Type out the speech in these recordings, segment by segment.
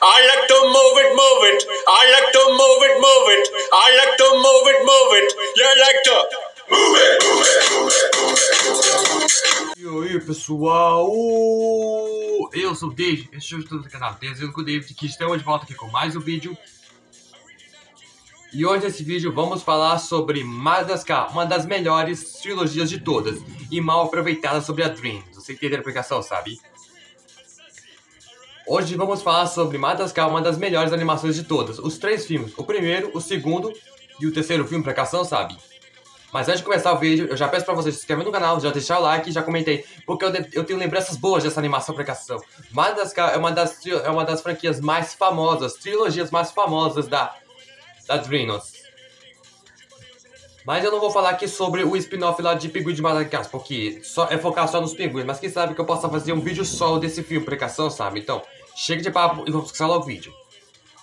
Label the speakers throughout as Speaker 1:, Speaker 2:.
Speaker 1: I like to move it, move it. I like to move it, move it. I like to move it, move it. You like to move it, move it, move it.
Speaker 2: E aí, pessoal? Eu sou o David, estou no canal Desenho com o David, que estamos de volta aqui com mais um vídeo. E hoje nesse vídeo vamos falar sobre Madagascar, uma das melhores trilogias de todas e mal aproveitada sobre a Dream. Você entende a aplicação, sabe? Hoje vamos falar sobre Madagascar, uma das melhores animações de todas. Os três filmes, o primeiro, o segundo e o terceiro filme, pra cação, sabe? Mas antes de começar o vídeo, eu já peço pra vocês se inscreverem no canal, já deixar o like e já comentei, porque eu tenho lembranças boas dessa animação pra cação. Madagascar é uma das franquias mais famosas, trilogias mais famosas da DreamWorks. Mas eu não vou falar aqui sobre o spin-off lá de Pinguim de Madagascar, porque é focar só nos pinguins. Mas quem sabe que eu possa fazer um vídeo solo desse filme, precação, sabe? Então, chega de papo e vamos começar logo o vídeo.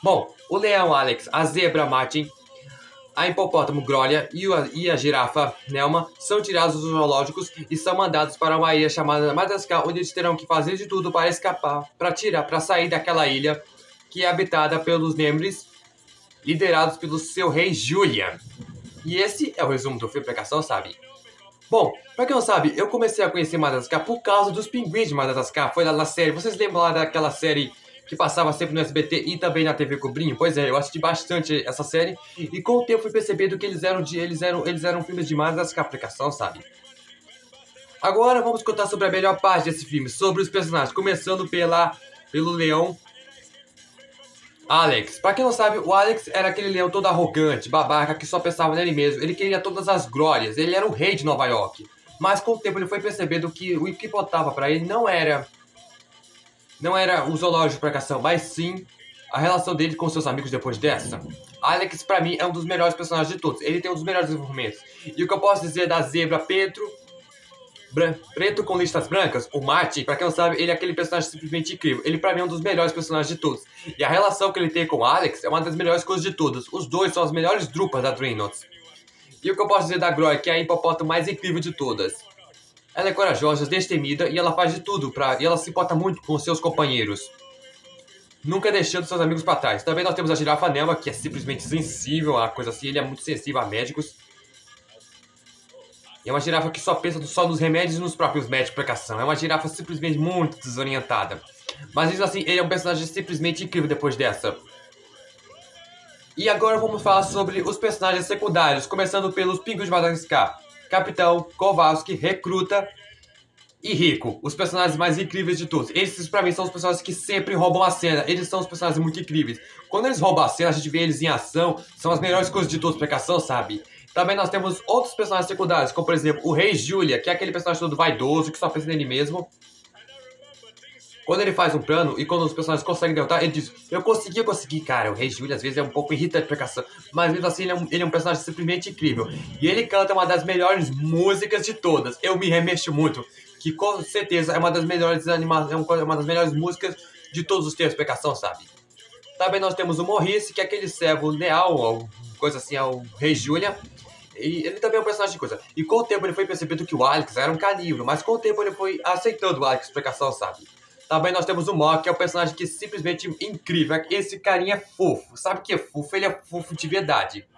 Speaker 2: Bom, o leão Alex, a zebra Martin, a hipopótamo Grolha e a girafa Nelma são tirados dos zoológicos e são mandados para uma ilha chamada Madagascar, onde eles terão que fazer de tudo para escapar, para sair daquela ilha que é habitada pelos Nemres, liderados pelo seu rei Julian. E esse é o resumo do filme, precação, sabe? Bom, pra quem não sabe, eu comecei a conhecer Madagascar por causa dos pinguins de Madagascar. Foi lá na série, vocês lembram lá daquela série que passava sempre no SBT e também na TV Cobrinho? Pois é, eu assisti bastante essa série e com o tempo fui percebendo que eles eram filmes de Madagascar, precação, sabe? Agora vamos contar sobre a melhor parte desse filme, sobre os personagens, começando pelo leão Alex. Pra quem não sabe, o Alex era aquele leão todo arrogante, babaca, que só pensava nele mesmo. Ele queria todas as glórias, ele era o rei de Nova York. Mas com o tempo ele foi percebendo que o que importava pra ele não era o zoológico pra cação, mas sim a relação dele com seus amigos depois dessa. Alex, pra mim, é um dos melhores personagens de todos. Ele tem um dos melhores desenvolvimentos. E o que eu posso dizer da zebra preto com listas brancas, o Martin, pra quem não sabe, ele é aquele personagem simplesmente incrível. Ele pra mim é um dos melhores personagens de todos. E a relação que ele tem com o Alex é uma das melhores coisas de todas. Os dois são as melhores drupas da DreamWorks. E o que eu posso dizer da Groy, que é a hipopótamo mais incrível de todas. Ela é corajosa, destemida e ela faz de tudo e ela se importa muito com seus companheiros, nunca deixando seus amigos pra trás. Também nós temos a girafa Nelma, que é simplesmente sensível a coisa assim. Ele é muito sensível a médicos. É uma girafa que só pensa só nos remédios e nos próprios médicos, precação. É uma girafa simplesmente muito desorientada. Mas mesmo assim, ele é um personagem simplesmente incrível depois dessa. E agora vamos falar sobre os personagens secundários, começando pelos pinguins de Madagascar. Capitão, Kowalski, Recruta e Rico. Os personagens mais incríveis de todos. Esses pra mim são os personagens que sempre roubam a cena. Eles são os personagens muito incríveis. Quando eles roubam a cena, a gente vê eles em ação. São as melhores coisas de todos, precação, sabe? Também nós temos outros personagens secundários, como por exemplo o Rei Julia, que é aquele personagem todo vaidoso, que só pensa nele mesmo. Quando ele faz um plano e quando os personagens conseguem derrotar, ele diz: eu consegui, cara. O Rei Julia às vezes é um pouco irritante, precação, mas mesmo assim ele é um personagem simplesmente incrível. E ele canta uma das melhores músicas de todas. Eu me remexo muito, que com certeza é uma das melhores uma das melhores músicas de todos os tempos, precação, sabe? Também nós temos o Maurice, que é aquele servo leal, ou coisa assim, ao Rei Julia. E ele também é um personagem de coisa. E com o tempo ele foi percebendo que o Alex era um canívoro, mas com o tempo ele foi aceitando o Alex, explicação, sabe? Também nós temos o Mock, que é um personagem que é simplesmente incrível. Esse carinha é fofo. Sabe o que é fofo? Ele é fofo de verdade.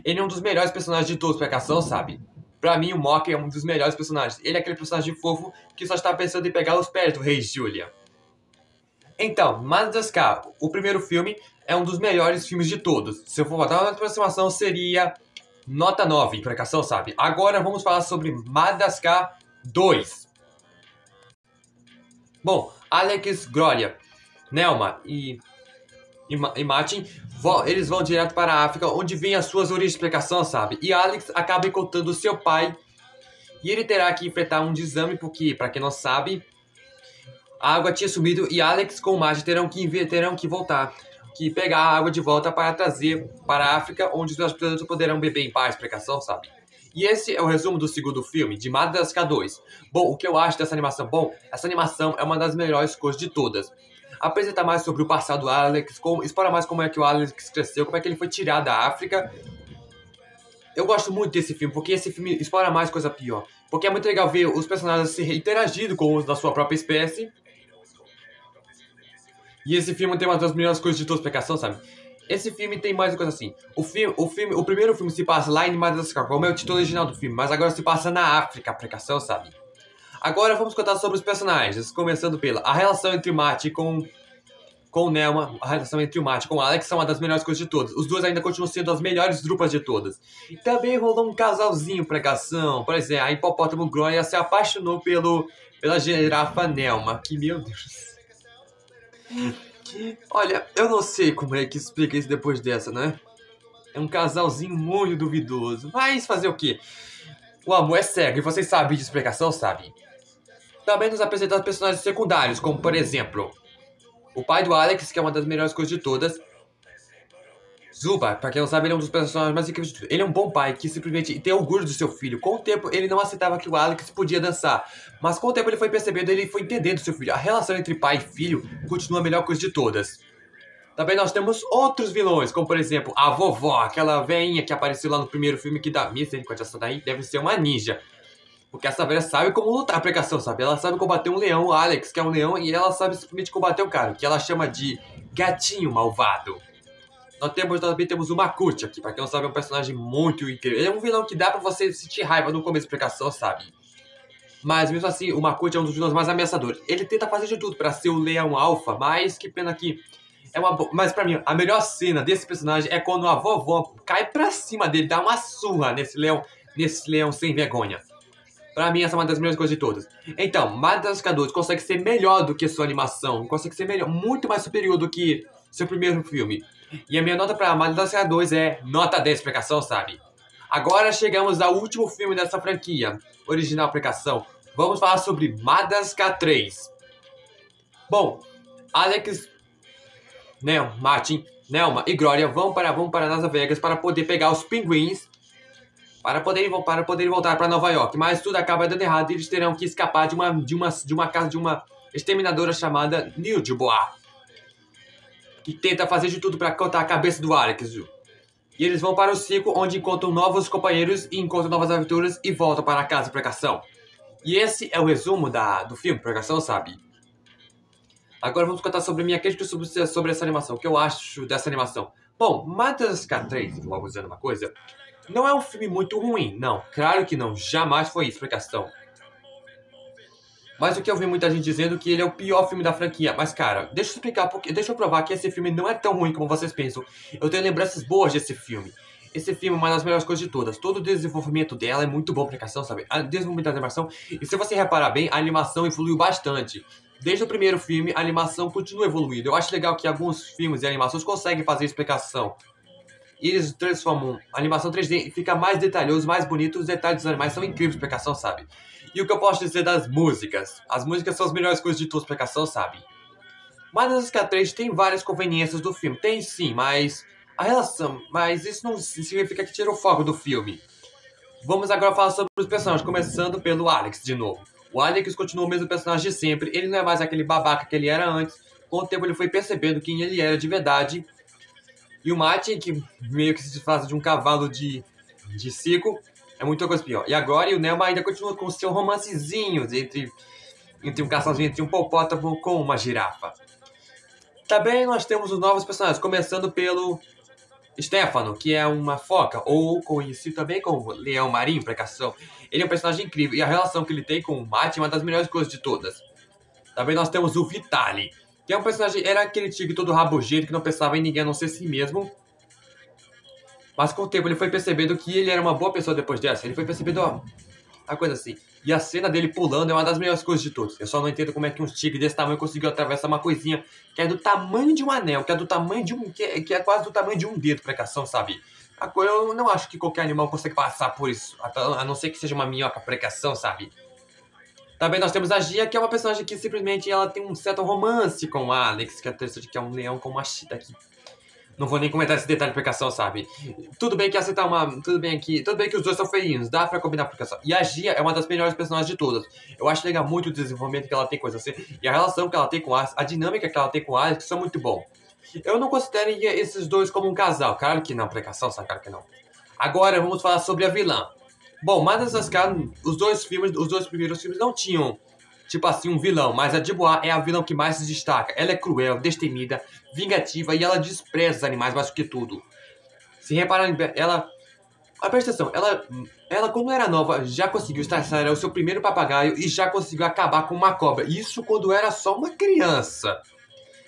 Speaker 2: Ele é um dos melhores personagens de todos, explicação, sabe? Pra mim, o Mock é um dos melhores personagens. Ele é aquele personagem fofo que só está pensando em pegar os pés do Rei Julia. Então, Madagascar, o primeiro filme, é um dos melhores filmes de todos. Se eu for botar uma aproximação, seria nota 9, precação, sabe? Agora vamos falar sobre Madagascar 2. Bom, Alex, Grolha, Nelma e Martin, eles vão direto para a África, onde vem as suas origens, precação, sabe? E Alex acaba encontrando seu pai e ele terá que enfrentar um desame, porque, pra quem não sabe, a água tinha sumido e Alex com o Martin terão que voltar, que pegar a água de volta para trazer para a África, onde os brasileiros poderão beber em paz, precação, sabe? E esse é o resumo do segundo filme, de Madagascar 2. Bom, o que eu acho dessa animação? Bom, essa animação é uma das melhores coisas de todas. Apresenta mais sobre o passado do Alex, explora mais como é que o Alex cresceu, como é que ele foi tirado da África. Eu gosto muito desse filme, porque esse filme explora mais coisa pior. Porque é muito legal ver os personagens se interagindo com os da sua própria espécie. E esse filme tem uma das melhores coisas de toda explicação, sabe? Esse filme tem mais uma coisa assim. O primeiro filme se passa lá em Madagascar, como é o título original do filme, mas agora se passa na África, a aplicação, sabe? Agora vamos contar sobre os personagens, começando pela a relação entre Marty com Nelma, a relação entre o Marty com o Alex são uma das melhores coisas de todas. Os dois ainda continuam sendo as melhores drupas de todas. E também rolou um casalzinho pregação. Por exemplo, a hipopótamo Gloria se apaixonou pela girafa Nelma. Que, meu Deus. Olha, eu não sei como é que explica isso depois dessa, né? É um casalzinho muito duvidoso. Mas fazer o quê? O amor é cego e vocês sabem de explicação, sabe? Também nos apresentam personagens secundários, como por exemplo... o pai do Alex, que é uma das melhores coisas de todas. Zuba, pra quem não sabe, ele é um dos personagens mais incríveis de tudo. Ele é um bom pai que simplesmente tem orgulho do seu filho. Com o tempo, ele não aceitava que o Alex podia dançar. Mas com o tempo ele foi percebendo, ele foi entendendo seu filho. A relação entre pai e filho continua a melhor coisa de todas. Também nós temos outros vilões, como por exemplo, a vovó, aquela velhinha que apareceu lá no primeiro filme que dá misericórdia, essa daí deve ser uma ninja. Porque essa velha sabe como lutar a pregação, sabe? Ela sabe combater um leão, o Alex, que é um leão, e ela sabe simplesmente combater o cara, que ela chama de gatinho malvado. Nós também temos o Makut aqui, pra quem não sabe, é um personagem muito incrível. Ele é um vilão que dá pra você sentir raiva no começo da pregação, sabe? Mas mesmo assim, o Makut é um dos vilões mais ameaçadores. Ele tenta fazer de tudo pra ser o leão alfa, mas que pena que... Mas pra mim, a melhor cena desse personagem é quando a vovó cai pra cima dele, dá uma surra nesse leão sem vergonha. Pra mim, essa é uma das melhores coisas de todas. Então, Madagascar 2 consegue ser melhor do que sua animação. Consegue ser melhor, muito mais superior do que seu primeiro filme. E a minha nota pra Madagascar 2 é nota 10 explicação, sabe? Agora chegamos ao último filme dessa franquia. Original aplicação. Vamos falar sobre Madagascar 3. Bom, Alex, Martin, Nelma e Gloria vão para Las Vegas para poder pegar os pinguins para poderem voltar para Nova York, mas tudo acaba dando errado e eles terão que escapar de uma casa de uma exterminadora chamada New Dubois, que tenta fazer de tudo para cortar a cabeça do Alex. E eles vão para o circo, onde encontram novos companheiros e encontram novas aventuras e voltam para a casa de pregação. E esse é o resumo do filme Pregação, sabe? Agora vamos contar sobre a minha crítica sobre essa animação, o que eu acho dessa animação. Bom, Madagascar 3, logo dizendo uma coisa, não é um filme muito ruim, não. Claro que não, jamais foi isso, explicação. Mas o que eu vi muita gente dizendo que ele é o pior filme da franquia. Mas cara, deixa eu explicar, deixa eu provar que esse filme não é tão ruim como vocês pensam. Eu tenho lembranças boas desse filme. Esse filme é uma das melhores coisas de todas. Todo o desenvolvimento dela é muito bom, explicação, sabe? O desenvolvimento da animação. E se você reparar bem, a animação evoluiu bastante. Desde o primeiro filme, a animação continua evoluindo. Eu acho legal que alguns filmes e animações conseguem fazer explicação. E eles transformam a animação 3D e fica mais detalhoso, mais bonito. Os detalhes dos animais são incríveis, explicação, sabe? E o que eu posso dizer das músicas? As músicas são as melhores coisas de toda explicação, sabe? Madagascar 3 tem várias conveniências do filme. Tem sim, mas isso não significa que tira o foco do filme. Vamos agora falar sobre os personagens, começando pelo Alex de novo. O Alex continua o mesmo personagem de sempre. Ele não é mais aquele babaca que ele era antes. Com o tempo ele foi percebendo quem ele era de verdade. E o Martin, que meio que se disfarça de um cavalo de circo, é muita coisa pior. E agora o Nelma ainda continua com seu romancezinho entre um casalzinho, entre um hipopótamo com uma girafa. Também nós temos os novos personagens, começando pelo Stefano, que é uma foca, ou conhecido também como leão marinho, precação. Ele é um personagem incrível e a relação que ele tem com o Martin é uma das melhores coisas de todas. Também nós temos o Vitali, que é um personagem, era aquele tigre todo rabugento que não pensava em ninguém a não ser si mesmo. Mas com o tempo ele foi percebendo que ele era uma boa pessoa depois dessa. Ele foi percebendo, ó, a coisa assim. E a cena dele pulando é uma das melhores coisas de todas. Eu só não entendo como é que um tigre desse tamanho conseguiu atravessar uma coisinha que é do tamanho de um anel, que é do tamanho de que é quase do tamanho de um dedo, precação, sabe? Eu não acho que qualquer animal consegue passar por isso, a não ser que seja uma minhoca, precação, sabe? Também nós temos a Gia, que é uma personagem que simplesmente ela tem um certo romance com o Alex, que é um leão com uma chita aqui. Não vou nem comentar esse detalhe de precação, sabe? Tudo bem que aceitar tudo bem que os dois são feinhos, dá pra combinar a precação. E a Gia é uma das melhores personagens de todas. Eu acho legal muito o desenvolvimento que ela tem com assim, e a relação que ela tem com a dinâmica que ela tem com o Alex, são muito bom. Eu não consideraria esses dois como um casal. Claro que não, precação, sabe? Claro que não. Agora vamos falar sobre a vilã. Bom, Madagascar, os dois primeiros filmes não tinham tipo assim, um vilão, mas a Dubois é a vilã que mais se destaca. Ela é cruel, destemida, vingativa e ela despreza os animais mais do que tudo. Se repararem, ela... presta atenção, ela quando era nova já conseguiu estraçar o seu primeiro papagaio e já conseguiu acabar com uma cobra. Isso quando era só uma criança.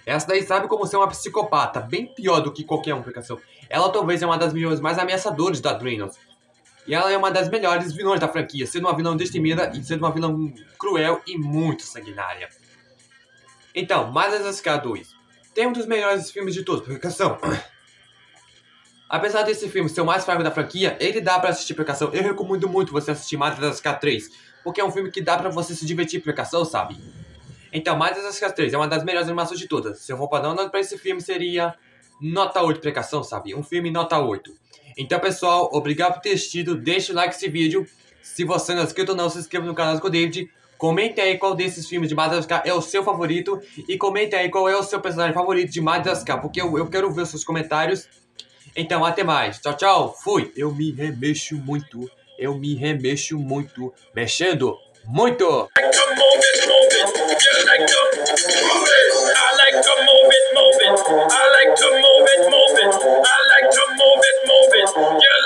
Speaker 2: Essa daí sabe como ser uma psicopata, bem pior do que qualquer um, aplicação. Ela talvez é uma das vilãs mais ameaçadoras da Dreamworks. E ela é uma das melhores vilões da franquia, sendo uma vilã destemida e sendo uma vilã cruel e muito sanguinária. Então, Madagascar 2. Tem um dos melhores filmes de todos, aplicação. Apesar desse filme ser o mais fraco da franquia, ele dá pra assistir, aplicação. Eu recomendo muito você assistir Madagascar 3, porque é um filme que dá pra você se divertir, aplicação, sabe? Então, Madagascar 3 é uma das melhores animações de todas. Se eu for para dar uma nota pra esse filme, seria nota 8, aplicação, sabe? Um filme nota 8. Então, pessoal, obrigado por ter assistido. Deixa o like nesse vídeo. Se você não é inscrito ou não, se inscreva no canal do David. Comente aí qual desses filmes de Madagascar é o seu favorito. E comente aí qual é o seu personagem favorito de Madagascar, porque eu quero ver os seus comentários. Então, até mais. Tchau, tchau. Fui. Eu me remexo muito. Mexendo muito.
Speaker 1: Like to move it, move it. You like to move it. I like to move it, move it. I like to move it, move it. I like to move it, move it. You